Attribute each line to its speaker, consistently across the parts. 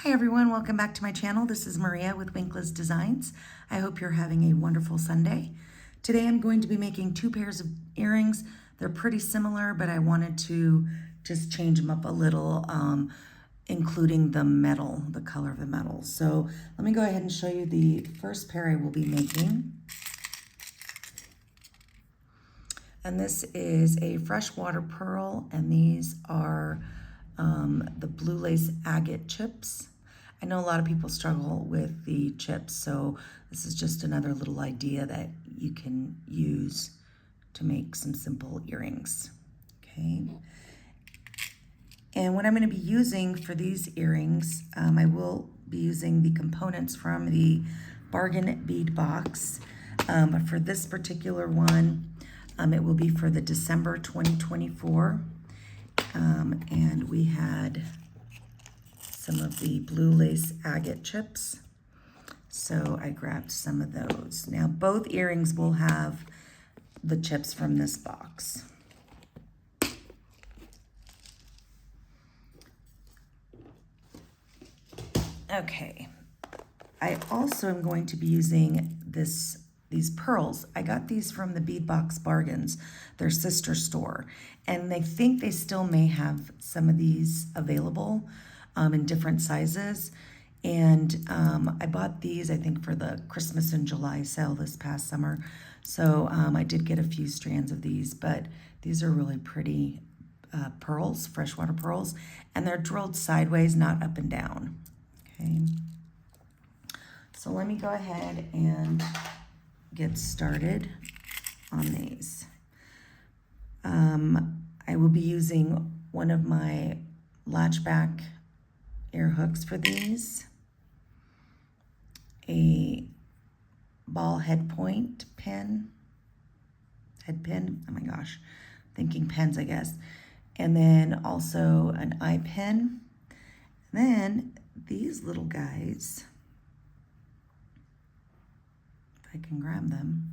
Speaker 1: Hi everyone, welcome back to my channel. This is Maria with Winkless Designs. I hope you're having a wonderful Sunday. Today I'm going to be making two pairs of earrings. They're pretty similar, but I wanted to just change them up a little, including the metal, the color of the metal. So let me go ahead and show you the first pair I will be making. And this is a freshwater pearl, and these are the blue lace agate chips. I know a lot of people struggle with the chips, so this is just another little idea that you can use to make some simple earrings. Okay. And what I'm going to be using for these earrings, I will be using the components from the Bargain Bead Box. But for this particular one, it will be for the December 2024. And we had some of the blue lace agate chips. So I grabbed some of those. Now both earrings will have the chips from this box. Okay, I also am going to be using these pearls. I got these from the Bead Box Bargains, their sister store, and they think they still may have some of these available in different sizes. And I bought these, I think, for the Christmas and July sale this past summer. So I did get a few strands of these, but these are really pretty pearls, freshwater pearls, and they're drilled sideways, not up and down. Okay. So let me go ahead and get started on these. I will be using one of my latchback ear hooks for these, a ball head pin, oh my gosh, thinking pens, I guess, and then also an eye pin. Then these little guys, if I can grab them,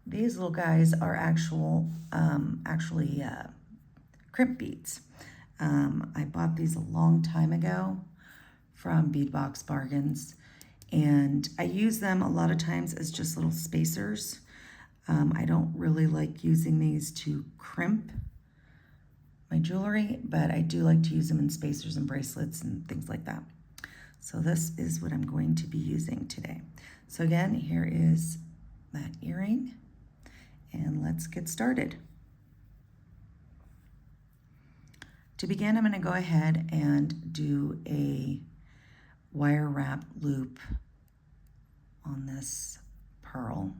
Speaker 1: these little guys are actually crimp beads. I bought these a long time ago from Bead Box Bargains, and I use them a lot of times as just little spacers. I don't really like using these to crimp my jewelry, but I do like to use them in spacers and bracelets and things like that. So this is what I'm going to be using today. So again, here is that earring, and let's get started. To begin, I'm going to go ahead and do a wire wrap loop on this pearl.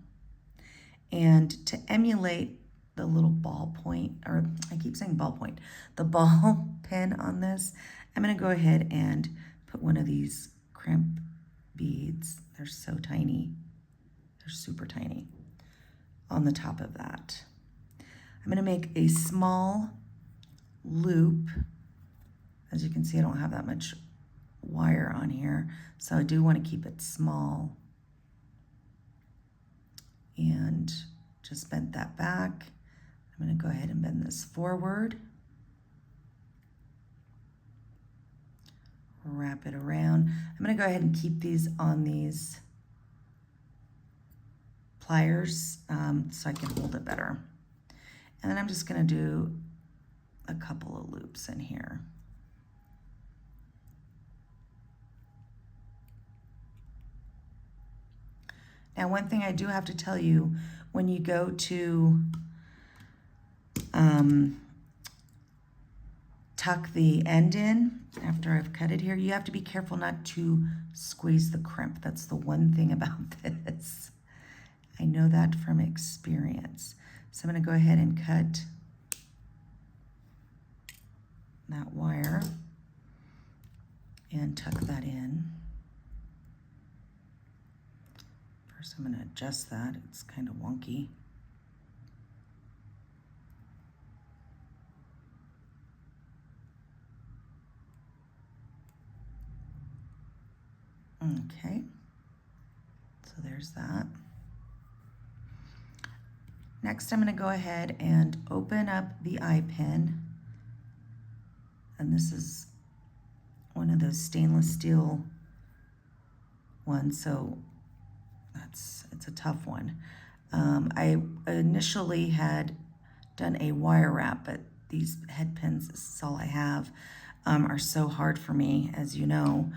Speaker 1: And to emulate the little ball point, or I keep saying ball point, the ball pin on this, I'm going to go ahead and put one of these crimp beads, they're so tiny, they're super tiny, on the top of that. I'm going to make a small loop. As you can see, I don't have that much wire on here, so I do want to keep it small. And just bend that back. I'm going to go ahead and bend this forward. Wrap it around. I'm going to go ahead and keep these on these pliers so I can hold it better. And then I'm just going to do a couple of loops in here. Now, one thing I do have to tell you, when you go to tuck the end in after I've cut it here, you have to be careful not to squeeze the crimp. That's the one thing about this. I know that from experience. So I'm going to go ahead and cut that wire and tuck that in. First, I'm going to adjust that. It's kind of wonky. Okay, so there's that. Next, I'm going to go ahead and open up the eye pin, and this is one of those stainless steel ones, so it's a tough one. I initially had done a wire wrap, but these head pins, this is all I have, are so hard for me, as you know,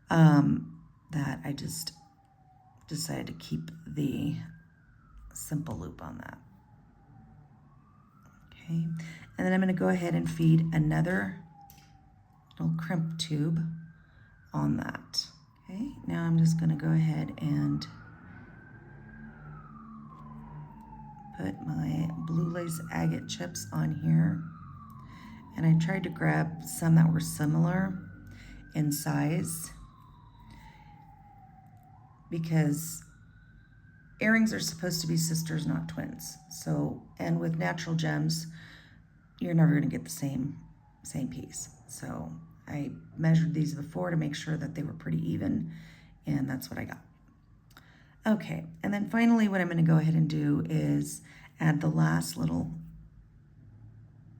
Speaker 1: that I just decided to keep the simple loop on that. Okay, and then I'm going to go ahead and feed another little crimp tube on that. Okay, now I'm just going to go ahead and put my blue lace agate chips on here. And I tried to grab some that were similar in size, because earrings are supposed to be sisters, not twins. So, and with natural gems, you're never going to get the same piece. So I measured these before to make sure that they were pretty even, and that's what I got. Okay, and then finally what I'm going to go ahead and do is add the last little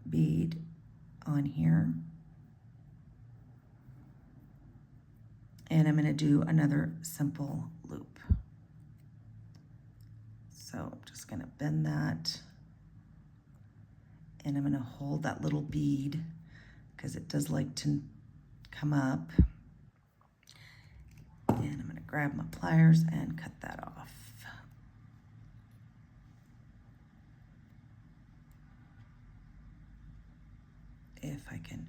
Speaker 1: bead on here. And I'm going to do another simple loop. So I'm just going to bend that, and I'm going to hold that little bead because it does like to come up. And I'm going to grab my pliers and cut that off. If I can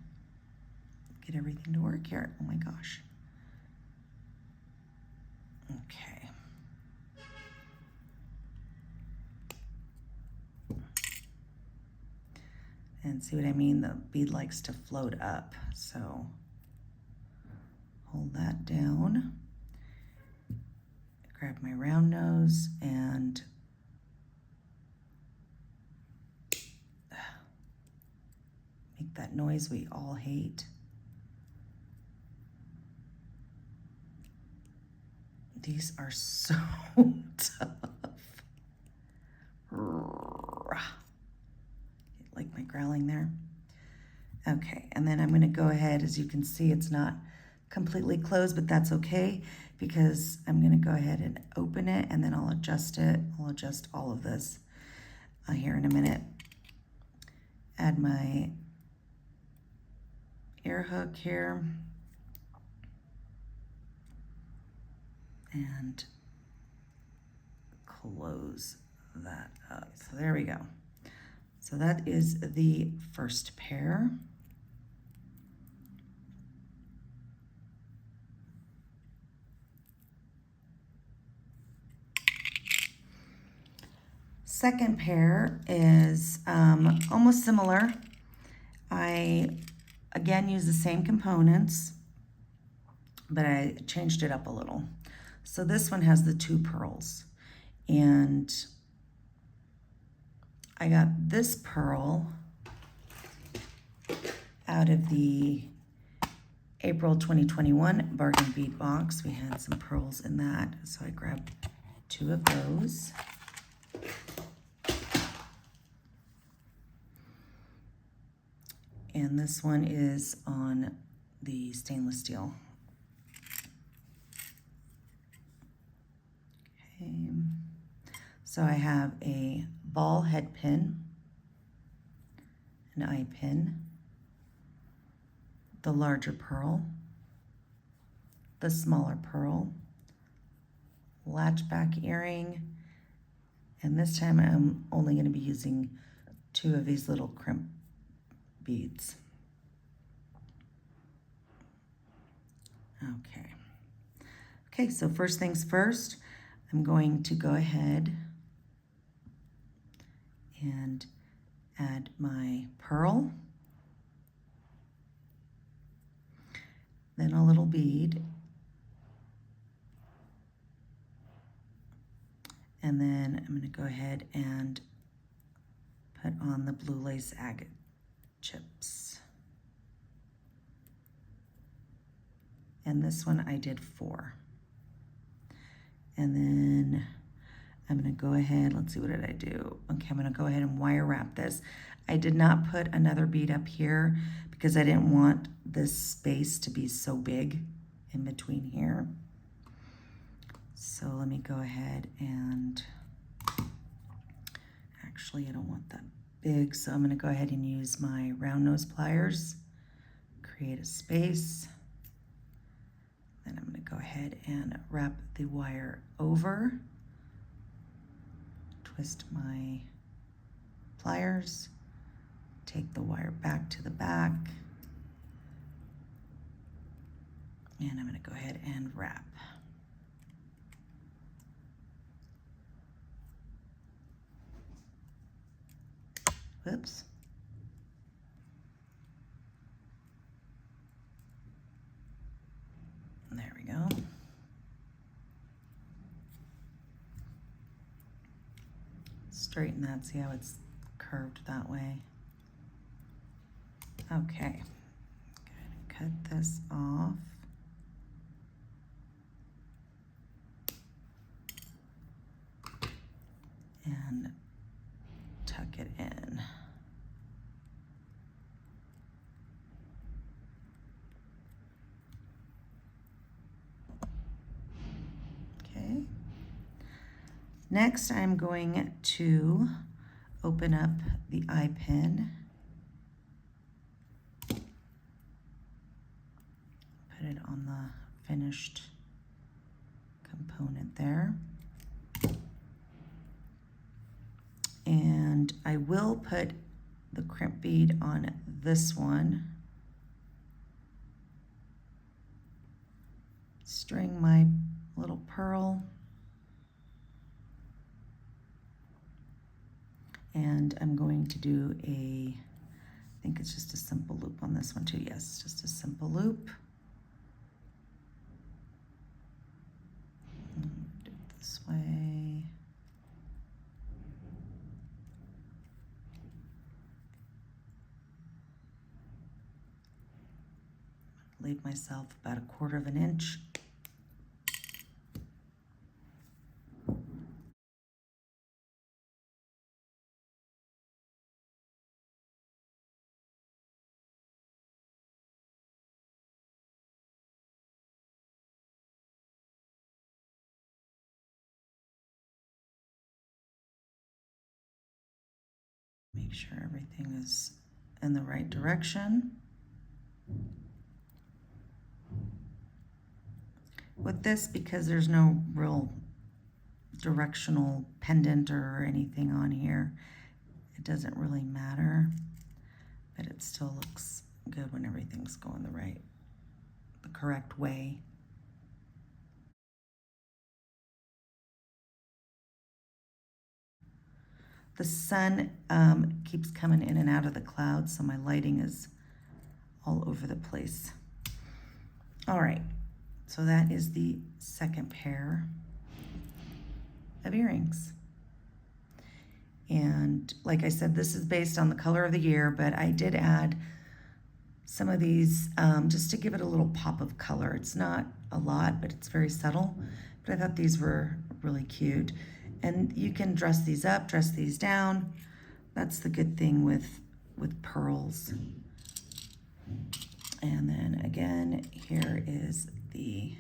Speaker 1: get everything to work here. Oh my gosh. Okay. And see what I mean? The bead likes to float up. So hold that down. Grab my round nose and make that noise we all hate. These are so tough. Like my growling there. Okay, and then I'm going to go ahead, as you can see, it's not completely closed, but that's okay because I'm going to go ahead and open it, and then I'll adjust it. I'll adjust all of this here in a minute. Add my ear hook here. And close that up. So there we go. So that is the first pair. Second pair is almost similar. I again use the same components, but I changed it up a little. So this one has the 2 pearls, and I got this pearl out of the April 2021 Bargain Bead Box. We had some pearls in that, so I grabbed 2 of those. And this one is on the stainless steel. Okay. So I have a ball head pin, an eye pin, the larger pearl, the smaller pearl, latchback earring, and this time I'm only going to be using 2 of these little crimp beads. Okay, so first things first, I'm going to go ahead and add my pearl, then a little bead, and then I'm going to go ahead and put on the blue lace agate chips. And this one I did 4. And then I'm going to go ahead, let's see, what did I do? Okay, I'm going to go ahead and wire wrap this. I did not put another bead up here because I didn't want this space to be so big in between here. So let me go ahead and, actually I don't want that big, so I'm gonna go ahead and use my round nose pliers, create a space. Then I'm gonna go ahead and wrap the wire over, twist my pliers, take the wire back to the back, and I'm gonna go ahead and wrap. Whoops. There we go. Straighten that, see how it's curved that way. Okay, cut this off. And tuck it in. Okay. Next, I'm going to open up the eye pin. Put it on the finished component there. And I will put the crimp bead on this one. String my little pearl. And I'm going to do I think it's just a simple loop on this one too. Yes, just a simple loop. Do it this way. Leave myself about 1/4 of an inch. Make sure everything is in the right direction. With this, because there's no real directional pendant or anything on here, it doesn't really matter, but it still looks good when everything's going the correct way. The sun keeps coming in and out of the clouds, so my lighting is all over the place. All right, so that is the second pair of earrings. And like I said, this is based on the color of the year, but I did add some of these just to give it a little pop of color. It's not a lot, but it's very subtle. But I thought these were really cute. And you can dress these up, dress these down. That's the good thing with pearls. And then again, here is the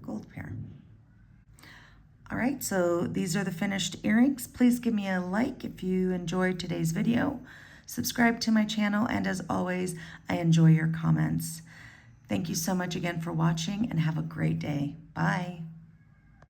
Speaker 1: gold pair. All right, so these are the finished earrings. Please give me a like if you enjoyed today's video. Subscribe to my channel, and as always, I enjoy your comments. Thank you so much again for watching, and have a great day. Bye.